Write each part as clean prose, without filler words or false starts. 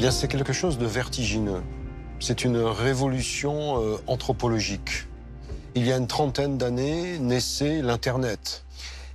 bien, c'est quelque chose de vertigineux. C'est une révolution anthropologique. Il y a une trentaine d'années naissait l'Internet.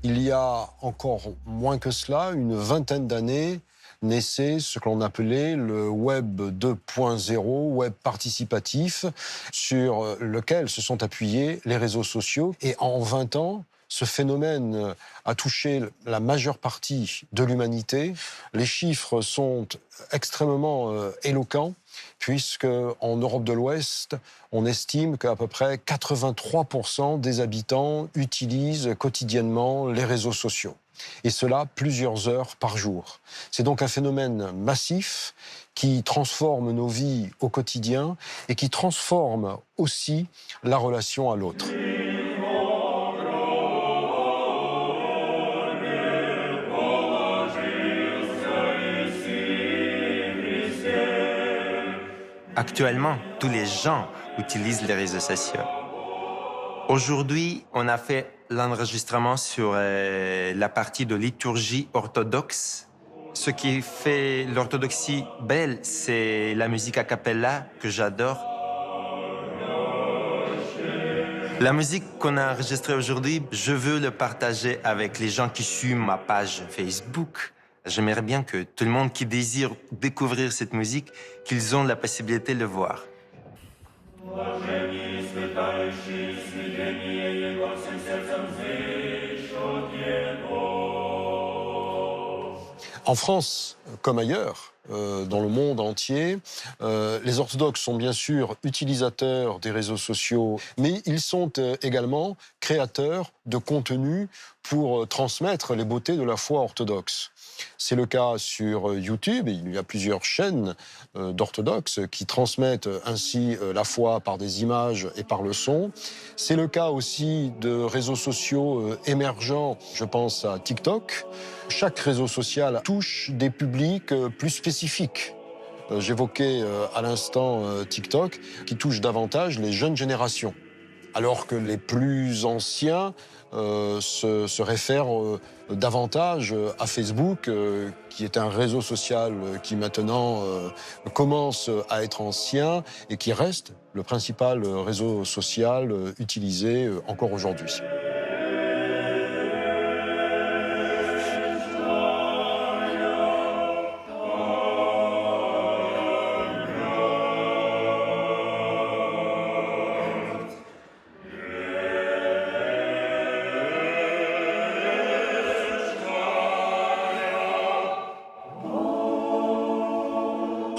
Il y a encore moins que cela, une vingtaine d'années, naissait ce que l'on appelait le Web 2.0, Web participatif, sur lequel se sont appuyés les réseaux sociaux. Et en 20 ans, ce phénomène a touché la majeure partie de l'humanité. Les chiffres sont extrêmement éloquents, puisque en Europe de l'Ouest, on estime qu'à peu près 83% des habitants utilisent quotidiennement les réseaux sociaux. Et cela plusieurs heures par jour. C'est donc un phénomène massif qui transforme nos vies au quotidien et qui transforme aussi la relation à l'autre. Actuellement, tous les gens utilisent les réseaux sociaux. Aujourd'hui, on a fait l'enregistrement sur la partie de liturgie orthodoxe. Ce qui fait l'orthodoxie belle, c'est la musique a cappella que j'adore. La musique qu'on a enregistrée aujourd'hui, je veux le partager avec les gens qui suivent ma page Facebook. J'aimerais bien que tout le monde qui désire découvrir cette musique, qu'ils ont la possibilité de le voir. En France, comme ailleurs, dans le monde entier, les orthodoxes sont bien sûr utilisateurs des réseaux sociaux, mais ils sont également créateurs de contenu pour transmettre les beautés de la foi orthodoxe. C'est le cas sur YouTube, et il y a plusieurs chaînes d'orthodoxes qui transmettent ainsi la foi par des images et par le son. C'est le cas aussi de réseaux sociaux émergents, je pense à TikTok. Chaque réseau social touche des publics plus spécifiques. J'évoquais à l'instant TikTok, qui touche davantage les jeunes générations, alors que les plus anciens se réfèrent davantage à Facebook, qui est un réseau social qui maintenant commence à être ancien et qui reste le principal réseau social utilisé encore aujourd'hui.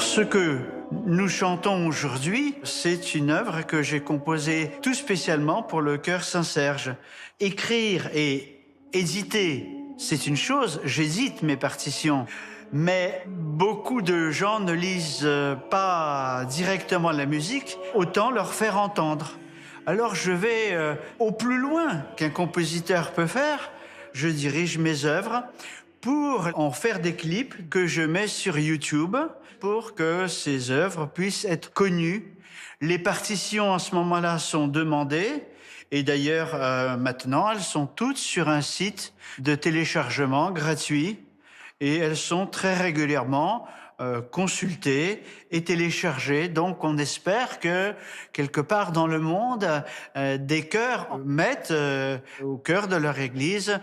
Ce que nous chantons aujourd'hui, c'est une œuvre que j'ai composée tout spécialement pour le chœur Saint-Serge. Écrire et éditer, c'est une chose, j'édite mes partitions. Mais beaucoup de gens ne lisent pas directement la musique, autant leur faire entendre. Alors je vais au plus loin qu'un compositeur peut faire, je dirige mes œuvres pour en faire des clips que je mets sur YouTube pour que ces œuvres puissent être connues. Les partitions, à ce moment-là, sont demandées. Et d'ailleurs, maintenant, elles sont toutes sur un site de téléchargement gratuit. Et elles sont très régulièrement consultées et téléchargées. Donc, on espère que, quelque part dans le monde, des chœurs mettent au cœur de leur église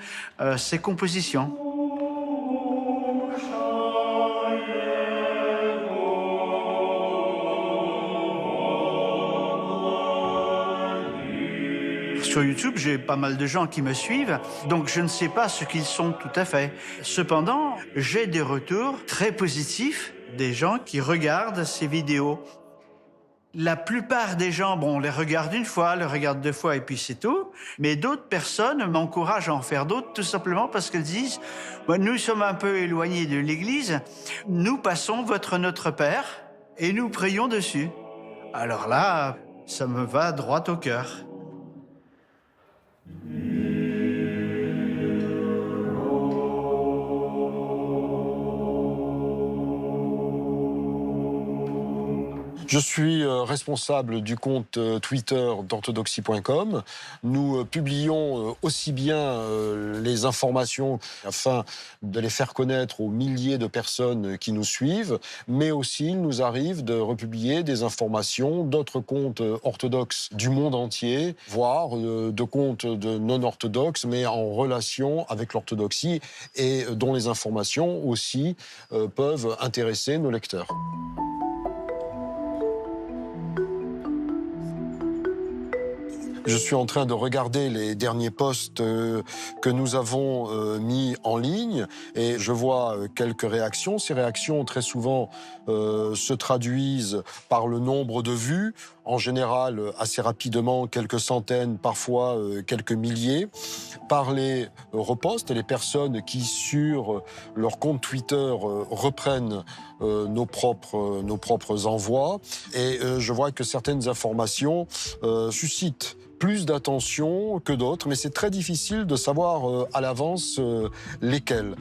ces compositions. Sur YouTube, j'ai pas mal de gens qui me suivent, donc je ne sais pas ce qu'ils sont tout à fait. Cependant, j'ai des retours très positifs des gens qui regardent ces vidéos. La plupart des gens, bon, les regardent une fois, les regardent deux fois et puis c'est tout. Mais d'autres personnes m'encouragent à en faire d'autres tout simplement parce qu'elles disent « Nous sommes un peu éloignés de l'Église, nous passons votre Notre Père et nous prions dessus. » Alors là, ça me va droit au cœur. Je suis responsable du compte Twitter d'orthodoxie.com. Nous publions aussi bien les informations afin de les faire connaître aux milliers de personnes qui nous suivent, mais aussi il nous arrive de republier des informations d'autres comptes orthodoxes du monde entier, voire de comptes de non-orthodoxes, mais en relation avec l'orthodoxie et dont les informations aussi peuvent intéresser nos lecteurs. Je suis en train de regarder les derniers posts que nous avons mis en ligne et je vois quelques réactions. Ces réactions, très souvent, se traduisent par le nombre de vues, en général assez rapidement, quelques centaines, parfois quelques milliers, par les reposts et les personnes qui, sur leur compte Twitter, reprennent nos propres envois. Et je vois que certaines informations suscitent plus d'attention que d'autres, mais c'est très difficile de savoir à l'avance lesquelles.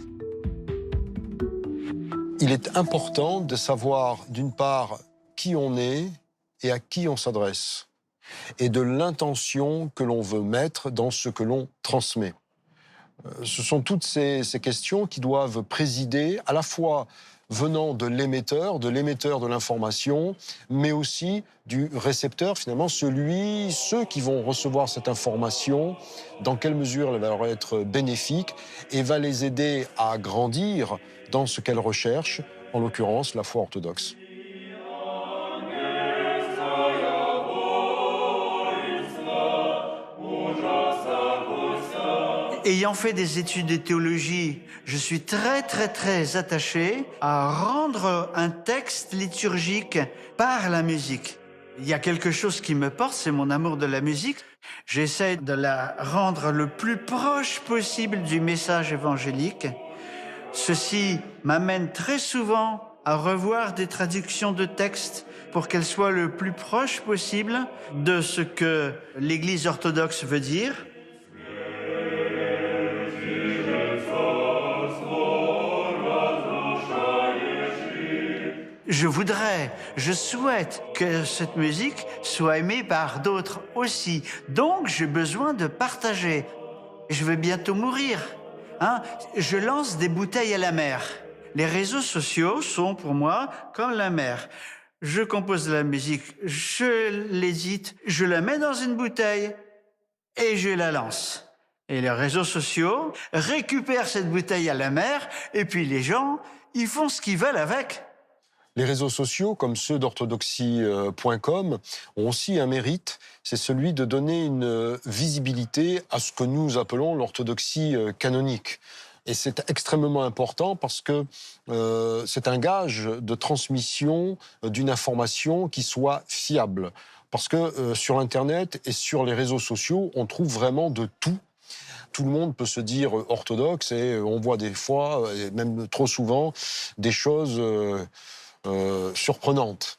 Il est important de savoir, d'une part, qui on est et à qui on s'adresse, et de l'intention que l'on veut mettre dans ce que l'on transmet. Ce sont toutes ces questions qui doivent présider à la fois venant de l'émetteur de l'information, mais aussi du récepteur, finalement, ceux qui vont recevoir cette information, dans quelle mesure elle va leur être bénéfique et va les aider à grandir dans ce qu'elles recherchent, en l'occurrence la foi orthodoxe. Ayant fait des études de théologie, je suis très attaché à rendre un texte liturgique par la musique. Il y a quelque chose qui me porte, c'est mon amour de la musique. J'essaie de la rendre le plus proche possible du message évangélique. Ceci m'amène très souvent à revoir des traductions de textes pour qu'elles soient le plus proche possible de ce que l'Église orthodoxe veut dire. Je souhaite que cette musique soit aimée par d'autres aussi. Donc, j'ai besoin de partager. Je vais bientôt mourir. Je lance des bouteilles à la mer. Les réseaux sociaux sont pour moi comme la mer. Je compose de la musique, je l'édite, je la mets dans une bouteille et je la lance. Et les réseaux sociaux récupèrent cette bouteille à la mer et puis les gens, ils font ce qu'ils veulent avec. Les réseaux sociaux, comme ceux d'orthodoxie.com, ont aussi un mérite, c'est celui de donner une visibilité à ce que nous appelons l'orthodoxie canonique. Et c'est extrêmement important parce que c'est un gage de transmission d'une information qui soit fiable. Parce que sur Internet et sur les réseaux sociaux, on trouve vraiment de tout. Tout le monde peut se dire orthodoxe et on voit des fois, et même trop souvent, des choses surprenantes.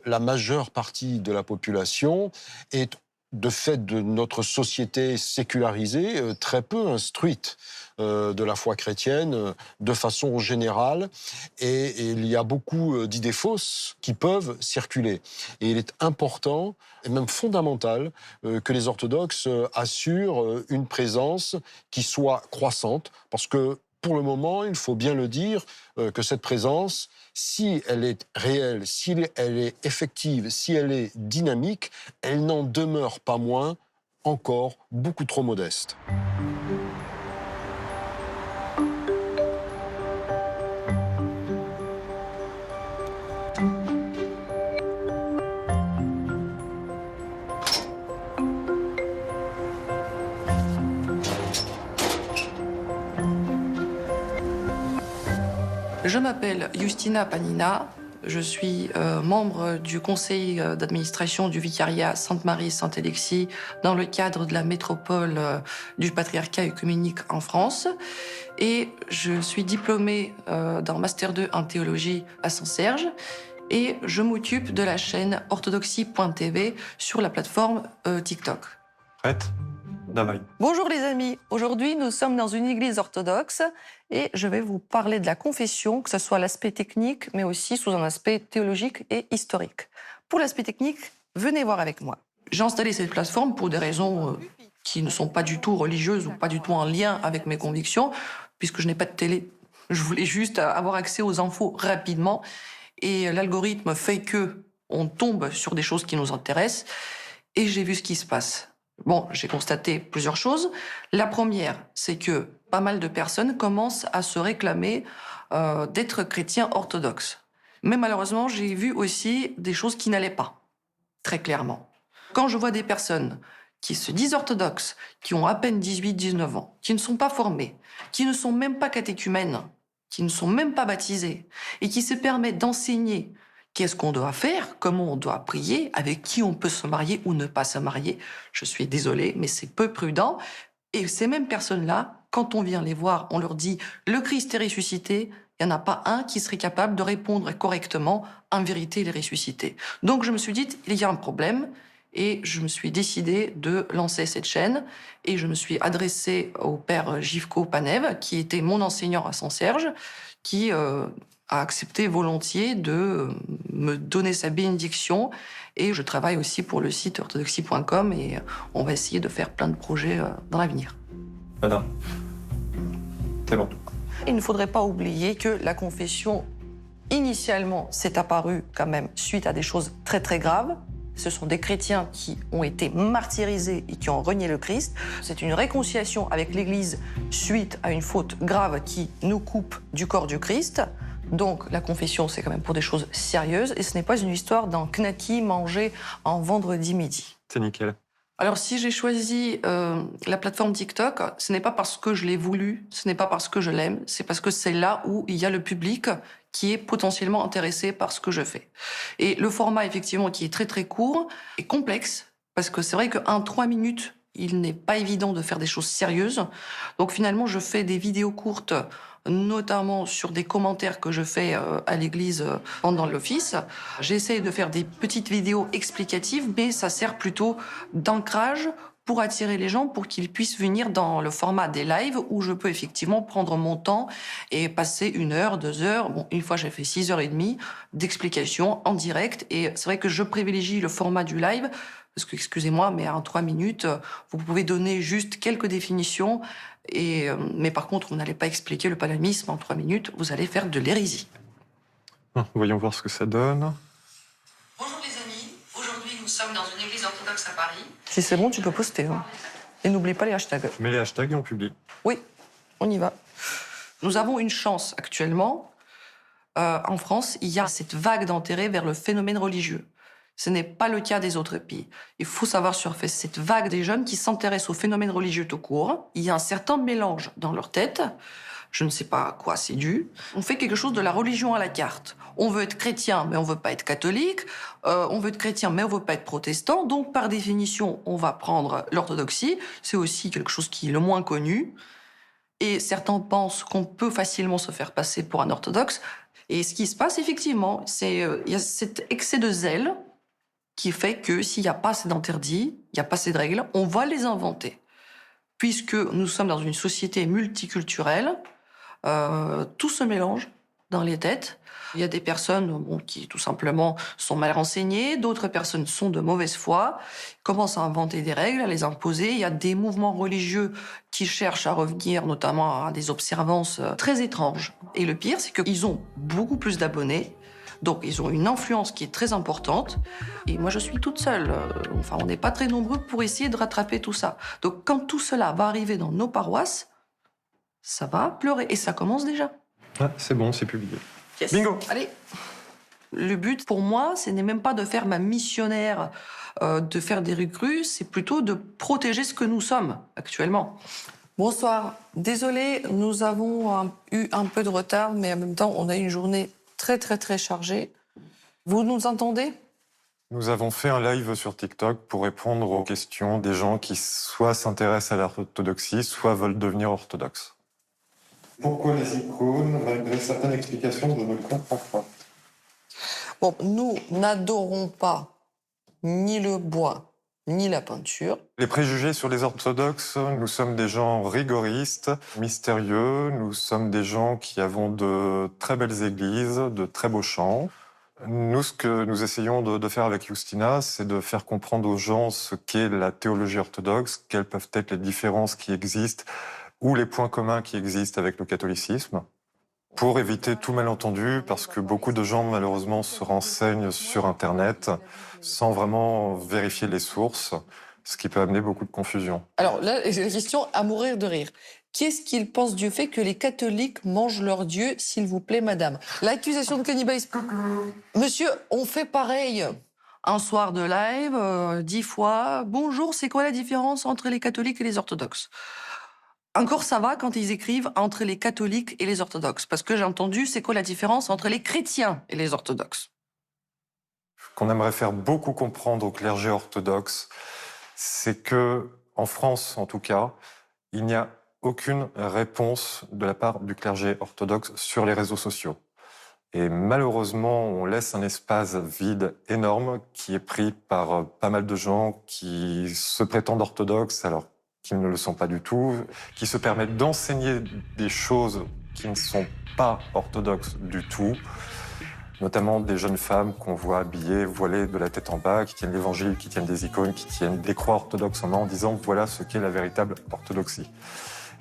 La majeure partie de la population est, de fait de notre société sécularisée, très peu instruite de la foi chrétienne de façon générale. Et il y a beaucoup d'idées fausses qui peuvent circuler. Et il est important, et même fondamental, que les orthodoxes assurent une présence qui soit croissante, parce que pour le moment, il faut bien le dire, que cette présence, si elle est réelle, si elle est effective, si elle est dynamique, elle n'en demeure pas moins encore beaucoup trop modeste. Je m'appelle Justina Panina, je suis membre du conseil d'administration du vicariat Sainte-Marie-Sainte-Alexis dans le cadre de la métropole du patriarcat œcuménique en France. Et je suis diplômée d'un Master 2 en théologie à Saint-Serge. Et je m'occupe de la chaîne orthodoxie.tv sur la plateforme TikTok. Prête ? Давай. Bonjour les amis, aujourd'hui nous sommes dans une église orthodoxe et je vais vous parler de la confession, que ce soit l'aspect technique mais aussi sous un aspect théologique et historique. Pour l'aspect technique, venez voir avec moi. J'ai installé cette plateforme pour des raisons qui ne sont pas du tout religieuses ou pas du tout en lien avec mes convictions, puisque je n'ai pas de télé. Je voulais juste avoir accès aux infos rapidement. Et l'algorithme fait que on tombe sur des choses qui nous intéressent. Et j'ai vu ce qui se passe. Bon, j'ai constaté plusieurs choses. La première, c'est que pas mal de personnes commencent à se réclamer d'être chrétiens orthodoxes. Mais malheureusement, j'ai vu aussi des choses qui n'allaient pas, très clairement. Quand je vois des personnes qui se disent orthodoxes, qui ont à peine 18-19 ans, qui ne sont pas formées, qui ne sont même pas catéchumènes, qui ne sont même pas baptisées, et qui se permettent d'enseigner qu'est-ce qu'on doit faire, comment on doit prier, avec qui on peut se marier ou ne pas se marier, je suis désolée, mais c'est peu prudent. Et ces mêmes personnes-là, quand on vient les voir, on leur dit « le Christ est ressuscité », il n'y en a pas un qui serait capable de répondre correctement « en vérité, il est ressuscité ». Donc je me suis dit « il y a un problème ». Et je me suis décidée de lancer cette chaîne et je me suis adressée au père Givko Panev, qui était mon enseignant à Saint-Serge, qui a accepté volontiers de me donner sa bénédiction. Et je travaille aussi pour le site orthodoxie.com et on va essayer de faire plein de projets dans l'avenir. Madame, c'est bon. Il ne faudrait pas oublier que la confession, initialement, s'est apparue quand même suite à des choses très très graves. Ce sont des chrétiens qui ont été martyrisés et qui ont renié le Christ. C'est une réconciliation avec l'Église suite à une faute grave qui nous coupe du corps du Christ. Donc la confession, c'est quand même pour des choses sérieuses et ce n'est pas une histoire d'un knacky mangé en vendredi midi. C'est nickel. Alors si j'ai choisi la plateforme TikTok, ce n'est pas parce que je l'ai voulu, ce n'est pas parce que je l'aime, c'est parce que c'est là où il y a le public qui est potentiellement intéressé par ce que je fais. Et le format, effectivement, qui est très très court, est complexe, parce que c'est vrai qu'en 3 minutes, il n'est pas évident de faire des choses sérieuses. Donc finalement, je fais des vidéos courtes, notamment sur des commentaires que je fais à l'église pendant l'office. J'essaie de faire des petites vidéos explicatives, mais ça sert plutôt d'ancrage pour attirer les gens, pour qu'ils puissent venir dans le format des lives où je peux effectivement prendre mon temps et passer 1 heure, 2 heures. Bon, une fois, j'ai fait 6h30 d'explications en direct. Et c'est vrai que je privilégie le format du live parce que, excusez-moi, mais en 3 minutes, vous pouvez donner juste quelques définitions. Mais par contre, vous n'allez pas expliquer le palamisme en 3 minutes. Vous allez faire de l'hérésie. Voyons voir ce que ça donne. Bonjour les amis, aujourd'hui nous sommes dans une église orthodoxe à Paris. Si c'est bon, tu peux poster. Hein. Et n'oublie pas les hashtags. Je mets les hashtags et on publie. Oui, on y va. Nous avons une chance actuellement. En France, il y a cette vague d'intérêt vers le phénomène religieux. Ce n'est pas le cas des autres pays. Il faut savoir surfer cette vague des jeunes qui s'intéressent au phénomène religieux tout court. Il y a un certain mélange dans leur tête. Je ne sais pas à quoi c'est dû. On fait quelque chose de la religion à la carte. On veut être chrétien, mais on veut pas être catholique. On veut être chrétien, mais on veut pas être protestant. Donc, par définition, on va prendre l'orthodoxie. C'est aussi quelque chose qui est le moins connu. Et certains pensent qu'on peut facilement se faire passer pour un orthodoxe. Et ce qui se passe, effectivement, c'est il y a cet excès de zèle qui fait que s'il n'y a pas assez d'interdits, il n'y a pas assez de règles, on va les inventer. Puisque nous sommes dans une société multiculturelle, tout se mélange dans les têtes. Il y a des personnes qui, tout simplement, sont mal renseignées, d'autres personnes sont de mauvaise foi, commencent à inventer des règles, à les imposer. Il y a des mouvements religieux qui cherchent à revenir, notamment à des observances très étranges. Et le pire, c'est qu'ils ont beaucoup plus d'abonnés, donc ils ont une influence qui est très importante. Et moi, je suis toute seule. Enfin, on n'est pas très nombreux pour essayer de rattraper tout ça. Donc quand tout cela va arriver dans nos paroisses, ça va pleurer. Et ça commence déjà. Ah, c'est bon, c'est publié. Yes. Bingo. Allez. Le but, pour moi, ce n'est même pas de faire ma missionnaire, de faire des recrues, c'est plutôt de protéger ce que nous sommes actuellement. Bonsoir. Désolée, nous avons eu un peu de retard, mais en même temps, on a eu une journée très chargée. Vous nous entendez ? Nous avons fait un live sur TikTok pour répondre aux questions des gens qui soit s'intéressent à l'orthodoxie, soit veulent devenir orthodoxes. Pourquoi les icônes, malgré certaines explications, je ne comprends pas. Bon, nous n'adorons pas ni le bois, ni la peinture. Les préjugés sur les orthodoxes, nous sommes des gens rigoristes, mystérieux, nous sommes des gens qui avons de très belles églises, de très beaux chants. Nous, ce que nous essayons de faire avec Justina, c'est de faire comprendre aux gens ce qu'est la théologie orthodoxe, quelles peuvent être les différences qui existent ou les points communs qui existent avec le catholicisme, pour éviter tout malentendu, parce que beaucoup de gens, malheureusement, se renseignent sur Internet sans vraiment vérifier les sources, ce qui peut amener beaucoup de confusion. Alors là, c'est la question à mourir de rire. Qu'est-ce qu'il pense du fait que les catholiques mangent leur Dieu, s'il vous plaît, madame? L'accusation de cannibalisme. Monsieur, on fait pareil. Un soir de live, 10 fois. Bonjour, c'est quoi la différence entre les catholiques et les orthodoxes? Encore ça va quand ils écrivent entre les catholiques et les orthodoxes. Parce que j'ai entendu, c'est quoi la différence entre les chrétiens et les orthodoxes? Qu'on aimerait faire beaucoup comprendre au clergé orthodoxe, c'est que, en France en tout cas, il n'y a aucune réponse de la part du clergé orthodoxe sur les réseaux sociaux. Et malheureusement, on laisse un espace vide énorme qui est pris par pas mal de gens qui se prétendent orthodoxes alors qu'ils ne le sont pas du tout, qui se permettent d'enseigner des choses qui ne sont pas orthodoxes du tout, notamment des jeunes femmes qu'on voit habillées, voilées de la tête en bas, qui tiennent l'évangile, qui tiennent des icônes, qui tiennent des croix orthodoxes en main en disant voilà ce qu'est la véritable orthodoxie.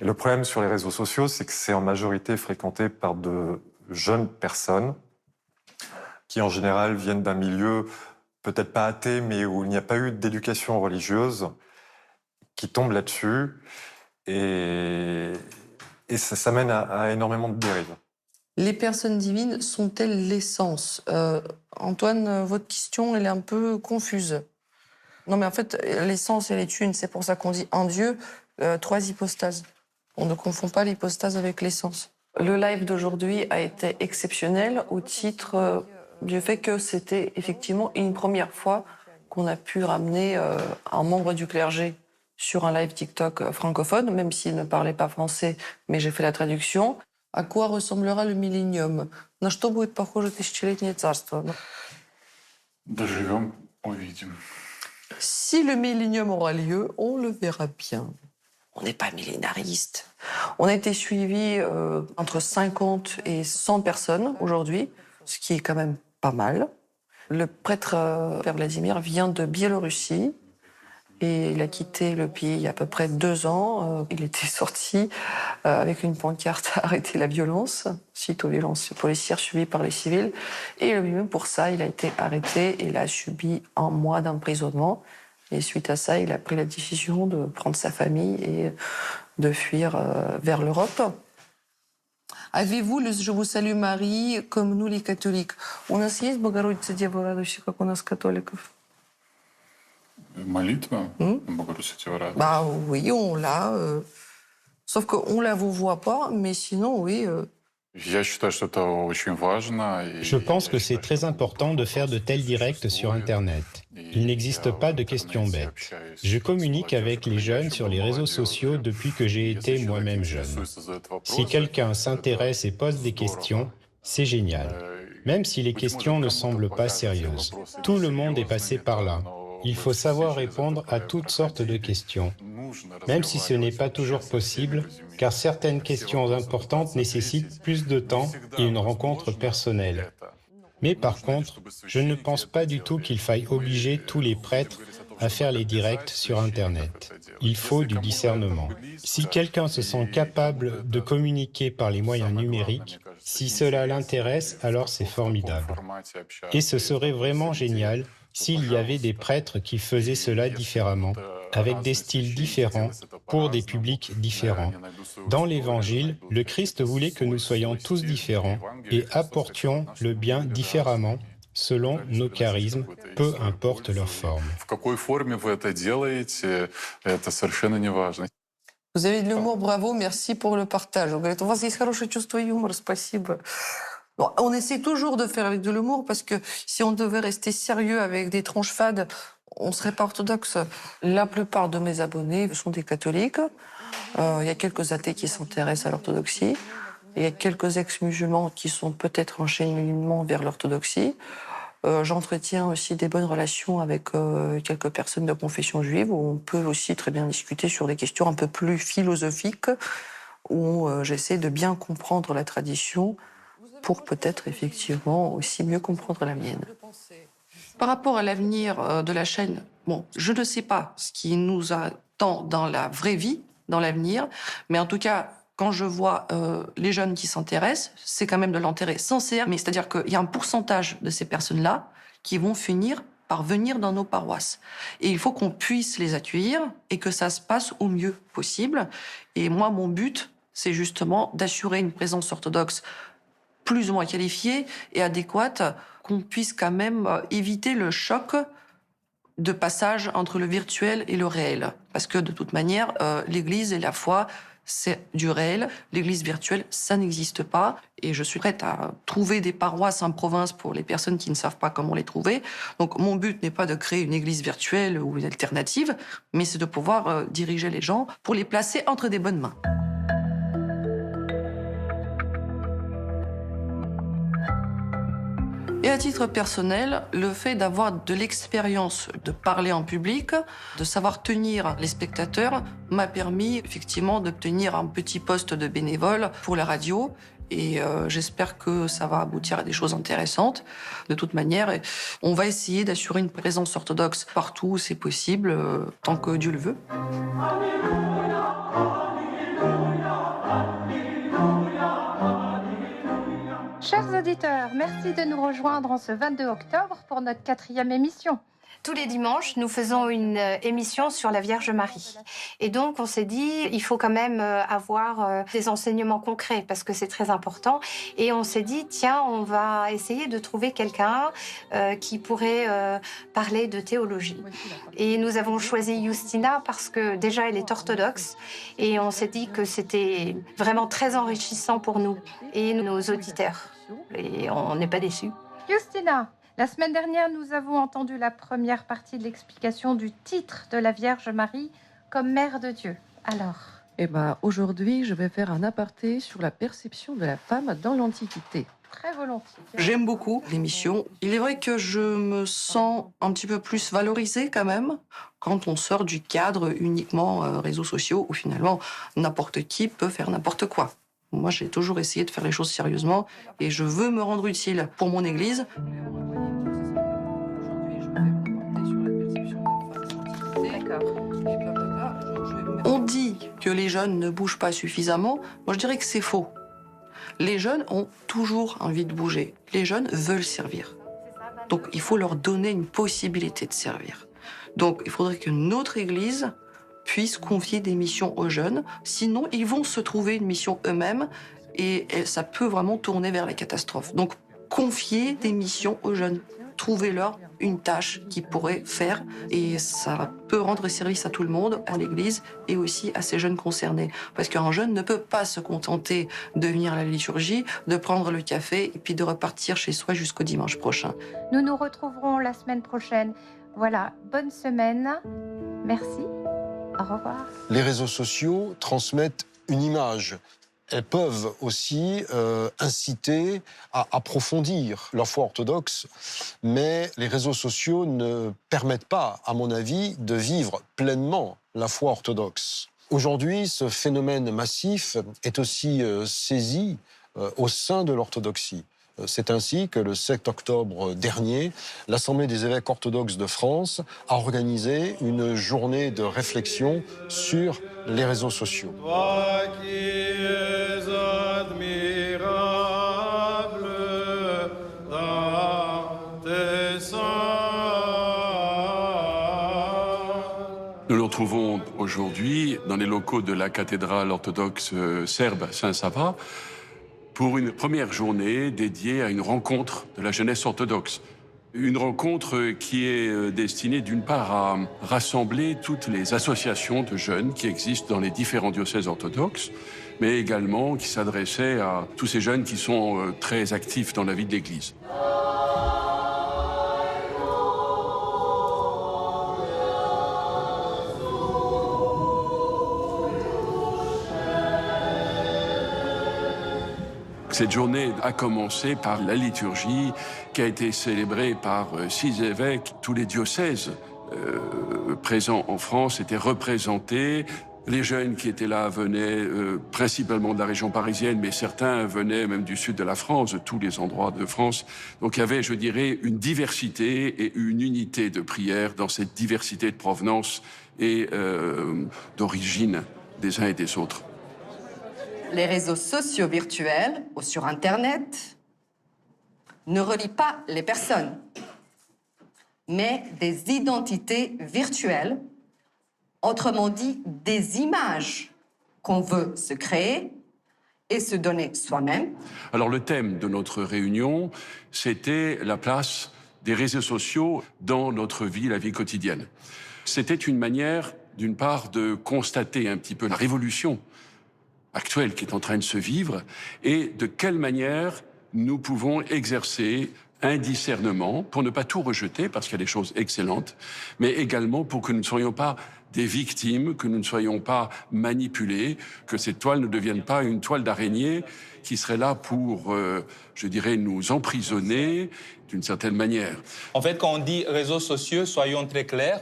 Et le problème sur les réseaux sociaux, c'est que c'est en majorité fréquenté par de jeunes personnes qui, en général, viennent d'un milieu peut-être pas athée, mais où il n'y a pas eu d'éducation religieuse, qui tombent là-dessus. Et ça mène à énormément de dérives. Les personnes divines sont-elles l'essence? Antoine, votre question, elle est un peu confuse. Non, mais en fait, l'essence, elle est une. C'est pour ça qu'on dit un Dieu, 3 hypostases. On ne confond pas l'hypostase avec l'essence. Le live d'aujourd'hui a été exceptionnel au titre du fait que c'était effectivement une première fois qu'on a pu ramener un membre du clergé sur un live TikTok francophone, même s'il ne parlait pas français, mais j'ai fait la traduction. À quoi ressemblera le millénium? На что будет похоже тысячелетнее царство? Доживем, увидим. Si le millénium aura lieu, on le verra bien. On n'est pas millénariste. On a été suivis entre 50 et 100 personnes aujourd'hui, ce qui est quand même pas mal. Le prêtre Père Vladimir vient de Biélorussie et il a quitté le pays il y a à peu près 2 ans. Il était sorti avec une pancarte « Arrêtez la violence » suite aux violences policières subies par les civils. Et lui-même, pour ça, il a été arrêté et il a subi 1 mois d'emprisonnement. Et suite à ça, il a pris la décision de prendre sa famille et de fuir vers l'Europe. Avez-vous le « Je vous salue Marie » comme nous les catholiques? У нас есть Богородица Дева радуйся, как у нас католиков? Молитва Богородицы Девы радуйся. Bah oui, on l'a. Sauf qu'on la vous voit pas, mais sinon, oui. Я считаю, что это очень важно. Je pense que c'est très important de faire de tels directs sur Internet. Il n'existe pas de questions bêtes. Je communique avec les jeunes sur les réseaux sociaux depuis que j'ai été moi-même jeune. Si quelqu'un s'intéresse et pose des questions, c'est génial. Même si les questions ne semblent pas sérieuses. Tout le monde est passé par là. Il faut savoir répondre à toutes sortes de questions, même si ce n'est pas toujours possible, car certaines questions importantes nécessitent plus de temps et une rencontre personnelle. Mais par contre, je ne pense pas du tout qu'il faille obliger tous les prêtres à faire les directs sur Internet. Il faut du discernement. Si quelqu'un se sent capable de communiquer par les moyens numériques, si cela l'intéresse, alors c'est formidable. Et ce serait vraiment génial s'il y avait des prêtres qui faisaient cela différemment, avec des styles différents, pour des publics différents. Dans l'Évangile, le Christ voulait que nous soyons tous différents et apportions le bien différemment, selon nos charismes, peu importe leur forme. В какой форме вы это делаете, это совершенно неважно. Vous avez de l'humour, bravo, merci pour le partage. On говорит, у вас есть хорошее чувство юмора, спасибо. Bon, on essaie toujours de faire avec de l'humour parce que si on devait rester sérieux avec des tronches fades, on ne serait pas orthodoxe. La plupart de mes abonnés sont des catholiques. Il y a quelques athées qui s'intéressent à l'orthodoxie. Il y a quelques ex-musulmans qui sont peut-être en cheminement vers l'orthodoxie. J'entretiens aussi des bonnes relations avec quelques personnes de confession juive où on peut aussi très bien discuter sur des questions un peu plus philosophiques où j'essaie de bien comprendre la tradition pour peut-être effectivement aussi mieux comprendre la mienne. Par rapport à l'avenir de la chaîne, bon, je ne sais pas ce qui nous attend dans la vraie vie, dans l'avenir, mais en tout cas, quand je vois les jeunes qui s'intéressent, c'est quand même de l'intérêt sincère, mais c'est-à-dire qu'il y a un pourcentage de ces personnes-là qui vont finir par venir dans nos paroisses. Et il faut qu'on puisse les accueillir et que ça se passe au mieux possible. Et moi, mon but, c'est justement d'assurer une présence orthodoxe plus ou moins qualifiée et adéquate, qu'on puisse quand même éviter le choc de passage entre le virtuel et le réel. Parce que de toute manière, l'Église et la foi, c'est du réel. L'Église virtuelle, ça n'existe pas. Et je suis prête à trouver des paroisses en province pour les personnes qui ne savent pas comment les trouver. Donc mon but n'est pas de créer une Église virtuelle ou une alternative, mais c'est de pouvoir diriger les gens pour les placer entre des bonnes mains. Et à titre personnel, le fait d'avoir de l'expérience de parler en public, de savoir tenir les spectateurs, m'a permis effectivement d'obtenir un petit poste de bénévole pour la radio. Et j'espère que ça va aboutir à des choses intéressantes. De toute manière, on va essayer d'assurer une présence orthodoxe partout où c'est possible, tant que Dieu le veut. Chers auditeurs, merci de nous rejoindre en ce 22 octobre pour notre 4e émission. Tous les dimanches, nous faisons une émission sur la Vierge Marie. Et donc, on s'est dit, il faut quand même avoir des enseignements concrets parce que c'est très important. Et on s'est dit, tiens, on va essayer de trouver quelqu'un qui pourrait parler de théologie. Et nous avons choisi Justina parce que déjà, elle est orthodoxe. Et on s'est dit que c'était vraiment très enrichissant pour nous et nos auditeurs. Et on n'est pas déçus. Justina, la semaine dernière, nous avons entendu la première partie de l'explication du titre de la Vierge Marie comme Mère de Dieu. Alors ? Eh ben, aujourd'hui, je vais faire un aparté sur la perception de la femme dans l'Antiquité. Très volontiers. J'aime beaucoup l'émission. Il est vrai que je me sens un petit peu plus valorisée quand même quand on sort du cadre uniquement réseaux sociaux où finalement n'importe qui peut faire n'importe quoi. Moi, j'ai toujours essayé de faire les choses sérieusement et je veux me rendre utile pour mon Église. On dit que les jeunes ne bougent pas suffisamment. Moi, je dirais que c'est faux. Les jeunes ont toujours envie de bouger. Les jeunes veulent servir. Donc, il faut leur donner une possibilité de servir. Donc, il faudrait que notre Église puisse confier des missions aux jeunes. Sinon, ils vont se trouver une mission eux-mêmes et ça peut vraiment tourner vers la catastrophe. Donc, confier des missions aux jeunes. Trouvez-leur une tâche qu'ils pourraient faire et ça peut rendre service à tout le monde, à l'Église et aussi à ces jeunes concernés. Parce qu'un jeune ne peut pas se contenter de venir à la liturgie, de prendre le café et puis de repartir chez soi jusqu'au dimanche prochain. Nous nous retrouverons la semaine prochaine. Voilà, bonne semaine. Merci. Au revoir. Les réseaux sociaux transmettent une image. Elles peuvent aussi inciter à approfondir leur foi orthodoxe, mais les réseaux sociaux ne permettent pas, à mon avis, de vivre pleinement la foi orthodoxe. Aujourd'hui, ce phénomène massif est aussi saisi au sein de l'orthodoxie. C'est ainsi que le 7 octobre dernier, l'Assemblée des évêques orthodoxes de France a organisé une journée de réflexion sur les réseaux sociaux. Toi qui es admirable dans tes saints. Nous nous retrouvons aujourd'hui dans les locaux de la cathédrale orthodoxe serbe Saint-Sava pour une première journée dédiée à une rencontre de la jeunesse orthodoxe. Une rencontre qui est destinée d'une part à rassembler toutes les associations de jeunes qui existent dans les différents diocèses orthodoxes, mais également qui s'adressait à tous ces jeunes qui sont très actifs dans la vie de l'Église. Cette journée a commencé par la liturgie qui a été célébrée par 6 évêques. Tous les diocèses présents en France étaient représentés Les jeunes qui étaient là venaient principalement de la région parisienne, mais certains venaient même du sud de la France, de tous les endroits de France. Donc il y avait, je dirais, une diversité et une unité de prière dans cette diversité de provenance et d'origine des uns et des autres. Les réseaux sociaux virtuels ou sur Internet ne relient pas les personnes, mais des identités virtuelles, autrement dit des images qu'on veut se créer et se donner soi-même. Alors le thème de notre réunion, c'était la place des réseaux sociaux dans notre vie, la vie quotidienne. C'était une manière, d'une part, de constater un petit peu la révolution actuelle qui est en train de se vivre et de quelle manière nous pouvons exercer un discernement pour ne pas tout rejeter, parce qu'il y a des choses excellentes, mais également pour que nous ne soyons pas des victimes, que nous ne soyons pas manipulés, que cette toile ne devienne pas une toile d'araignée qui serait là pour, je dirais, nous emprisonner d'une certaine manière. En fait, quand on dit réseaux sociaux, soyons très clairs,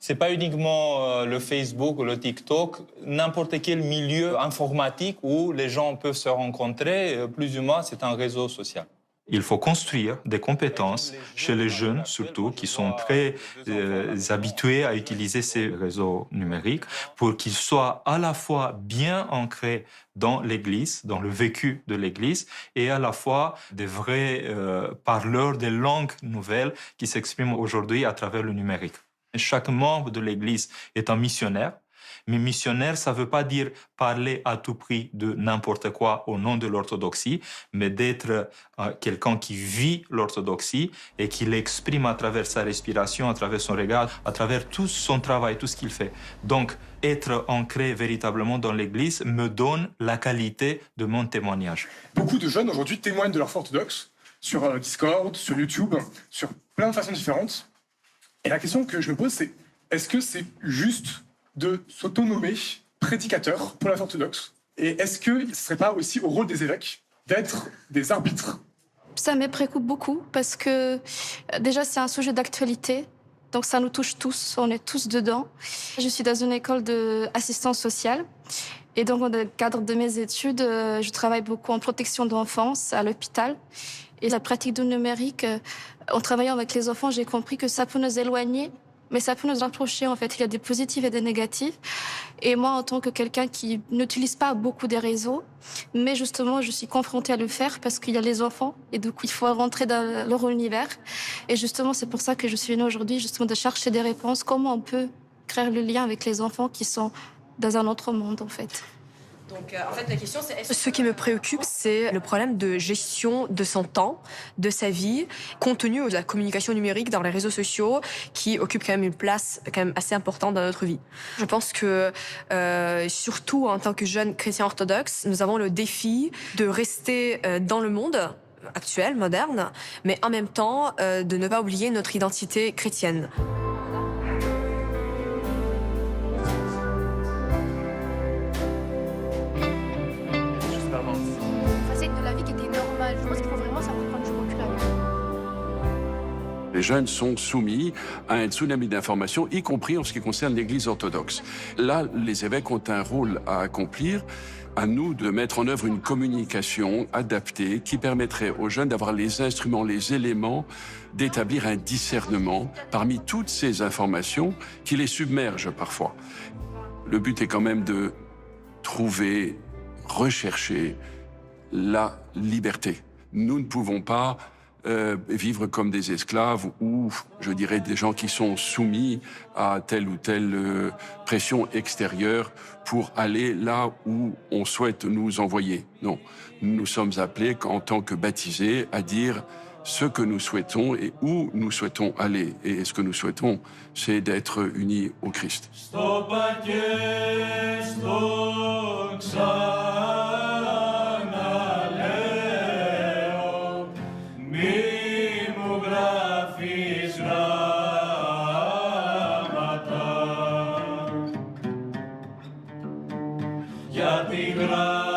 c'est pas uniquement le Facebook ou le TikTok, n'importe quel milieu informatique où les gens peuvent se rencontrer, plus ou moins, c'est un réseau social. Il faut construire des compétences chez les jeunes, surtout, qui sont très habitués à utiliser ces réseaux numériques pour qu'ils soient à la fois bien ancrés dans l'Église, dans le vécu de l'Église, et à la fois des vrais parleurs des langues nouvelles qui s'expriment aujourd'hui à travers le numérique. Chaque membre de l'Église est un missionnaire. Mais missionnaire, ça ne veut pas dire parler à tout prix de n'importe quoi au nom de l'orthodoxie, mais d'être quelqu'un qui vit l'orthodoxie et qui l'exprime à travers sa respiration, à travers son regard, à travers tout son travail, tout ce qu'il fait. Donc, être ancré véritablement dans l'Église me donne la qualité de mon témoignage. Beaucoup de jeunes aujourd'hui témoignent de leur foi orthodoxe sur Discord, sur YouTube, sur plein de façons différentes. Et la question que je me pose, c'est est-ce que c'est juste de s'autonomer prédicateur pour la foi orthodoxe? Et est-ce que ce ne serait pas aussi au rôle des évêques d'être des arbitres? Ça me préoccupe beaucoup parce que déjà c'est un sujet d'actualité, donc ça nous touche tous, on est tous dedans. Je suis dans une école d'assistance sociale et donc dans le cadre de mes études, je travaille beaucoup en protection d'enfance à l'hôpital. Et la pratique du numérique, en travaillant avec les enfants, j'ai compris que ça peut nous éloigner, mais ça peut nous rapprocher, en fait. Il y a des positifs et des négatifs. Et moi, en tant que quelqu'un qui n'utilise pas beaucoup des réseaux, mais justement, je suis confrontée à le faire parce qu'il y a les enfants. Et du coup, il faut rentrer dans leur univers. Et justement, c'est pour ça que je suis venue aujourd'hui, justement, de chercher des réponses. Comment on peut créer le lien avec les enfants qui sont dans un autre monde, en fait. Donc, en fait, la question, c'est... Ce qui me préoccupe, c'est le problème de gestion de son temps, de sa vie, compte tenu de la communication numérique dans les réseaux sociaux, qui occupe quand même une place quand même assez importante dans notre vie. Je pense que, surtout en tant que jeunes chrétiens orthodoxes, nous avons le défi de rester dans le monde actuel, moderne, mais en même temps, de ne pas oublier notre identité chrétienne. Les jeunes sont soumis à un tsunami d'informations, y compris en ce qui concerne l'Église orthodoxe. Là, les évêques ont un rôle à accomplir. À nous de mettre en œuvre une communication adaptée qui permettrait aux jeunes d'avoir les instruments, les éléments, d'établir un discernement parmi toutes ces informations qui les submergent parfois. Le but est quand même de trouver, rechercher la liberté. Nous ne pouvons pas vivre comme des esclaves ou, je dirais, des gens qui sont soumis à telle ou telle pression extérieure pour aller là où on souhaite nous envoyer. Non, nous sommes appelés en tant que baptisés à dire ce que nous souhaitons et où nous souhaitons aller. Et ce que nous souhaitons, c'est d'être unis au Christ. Για τη γράμμα